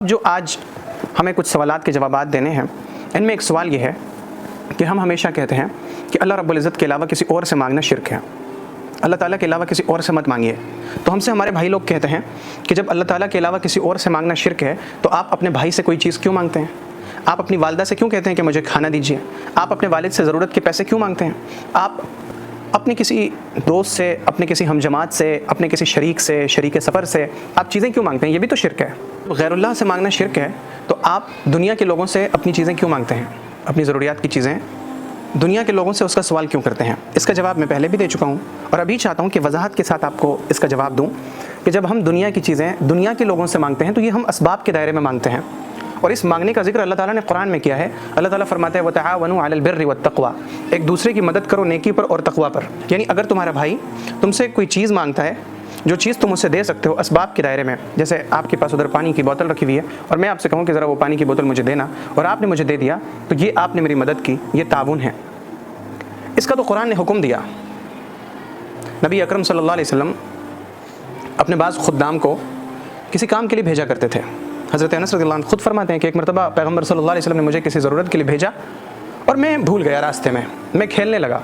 جو آج ہمیں کچھ سوالات کے جوابات دینے ہیں، ان میں ایک سوال یہ ہے کہ ہم ہمیشہ کہتے ہیں کہ اللہ رب العزت کے علاوہ کسی اور سے مانگنا شرک ہے، اللہ تعالیٰ کے علاوہ کسی اور سے مت مانگیے۔ تو ہم سے ہمارے بھائی لوگ کہتے ہیں کہ جب اللہ تعالیٰ کے علاوہ کسی اور سے مانگنا شرک ہے تو آپ اپنے بھائی سے کوئی چیز کیوں مانگتے ہیں؟ آپ اپنی والدہ سے کیوں کہتے ہیں کہ مجھے کھانا دیجیے؟ آپ اپنے والد سے ضرورت کے پیسے کیوں مانگتے ہیں؟ آپ اپنے کسی دوست سے، اپنے کسی ہم جماعت سے، اپنے کسی شریک سفر سے آپ چیزیں کیوں مانگتے ہیں؟ یہ بھی تو شرک ہے۔ غیر اللہ سے مانگنا شرک ہے تو آپ دنیا کے لوگوں سے اپنی چیزیں کیوں مانگتے ہیں؟ اپنی ضروریات کی چیزیں دنیا کے لوگوں سے اس کا سوال کیوں کرتے ہیں؟ اس کا جواب میں پہلے بھی دے چکا ہوں اور ابھی چاہتا ہوں کہ وضاحت کے ساتھ آپ کو اس کا جواب دوں کہ جب ہم دنیا کی چیزیں دنیا کے لوگوں سے مانگتے ہیں تو یہ ہم اسباب کے دائرے میں مانگتے ہیں، اور اس مانگنے کا ذکر اللہ تعالیٰ نے قرآن میں کیا ہے۔ اللہ تعالیٰ فرماتا ہے وَتَعَاوَنُوا عَلَى الْبِرِّ وَالتَّقْوَى، ایک دوسرے کی مدد کرو نیکی پر اور تقوی پر۔ یعنی اگر تمہارا بھائی تم سے کوئی چیز مانگتا ہے، جو چیز تم اسے دے سکتے ہو اسباب کے دائرے میں، جیسے آپ کے پاس ادھر پانی کی بوتل رکھی ہوئی ہے اور میں آپ سے کہوں کہ ذرا وہ پانی کی بوتل مجھے دینا، اور آپ نے مجھے دے دیا، تو یہ آپ نے میری مدد کی، یہ تعاون ہے۔ اس کا تو قرآن نے حکم دیا۔ نبی اکرم صلی اللہ علیہ وسلم اپنے بعض خدام کو کسی کام کے لیے بھیجا کرتے تھے۔ حضرت انس رضی اللہ عنہ خود فرماتے ہیں کہ ایک مرتبہ پیغمبر صلی اللہ علیہ وسلم نے مجھے کسی ضرورت کے لیے بھیجا اور میں بھول گیا، راستے میں کھیلنے لگا۔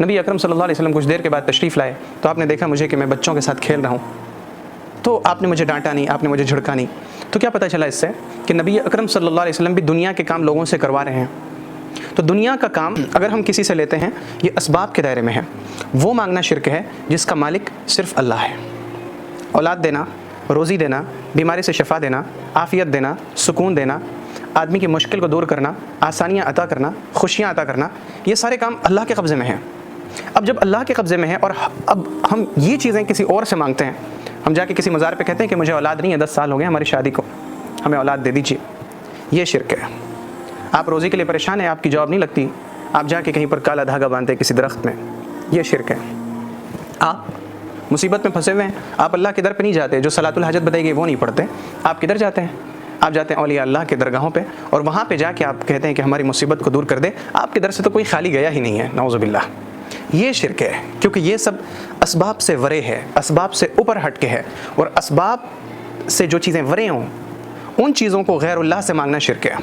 نبی اکرم صلی اللہ علیہ وسلم کچھ دیر کے بعد تشریف لائے تو آپ نے دیکھا مجھے کہ میں بچوں کے ساتھ کھیل رہا ہوں، تو آپ نے مجھے ڈانٹا نہیں، آپ نے مجھے جھڑکا نہیں۔ تو کیا پتہ چلا اس سے کہ نبی اکرم صلی اللہ علیہ وسلم بھی دنیا کے کام لوگوں سے کروا رہے ہیں۔ تو دنیا کا کام اگر ہم کسی سے لیتے ہیں یہ اسباب کے دائرے میں ہے، وہ مانگنا شرک ہے جس کا مالک صرف اللہ ہے۔ اولاد دینا، روزی دینا، بیماری سے شفا دینا، عافیت دینا، سکون دینا، آدمی کی مشکل کو دور کرنا، آسانیاں عطا کرنا، خوشیاں عطا کرنا، یہ سارے کام اللہ کے قبضے میں ہیں۔ اب جب اللہ کے قبضے میں ہے اور اب ہم یہ چیزیں کسی اور سے مانگتے ہیں، ہم جا کے کسی مزار پہ کہتے ہیں کہ مجھے اولاد نہیں ہے، 10 سال ہو گئے ہماری شادی کو، ہمیں اولاد دے دیجیے، یہ شرک ہے۔ آپ روزی کے لیے پریشان ہیں، آپ کی جاب نہیں لگتی، آپ جا کے کہیں پر کالا دھاگا باندھتے کسی درخت میں، یہ شرک ہے۔ آپ مصیبت میں پھنسے ہوئے ہیں، آپ اللہ کے در پہ نہیں جاتے، جو صلاۃ الحاجت بتائی گئی وہ نہیں پڑھتے، آپ کدھر جاتے ہیں؟ آپ جاتے ہیں اولیاء اللہ کے درگاہوں پہ، اور وہاں پہ جا کے آپ کہتے ہیں کہ ہماری مصیبت کو دور کر دے۔ آپ کے در سے تو کوئی خالی گیا ہی نہیں ہے، نعوذ باللہ۔ یہ شرک ہے، کیونکہ یہ سب اسباب سے ورے ہے، اسباب سے اوپر ہٹ کے ہے، اور اسباب سے جو چیزیں ورے ہوں ان چیزوں کو غیر اللہ سے مانگنا شرک ہے۔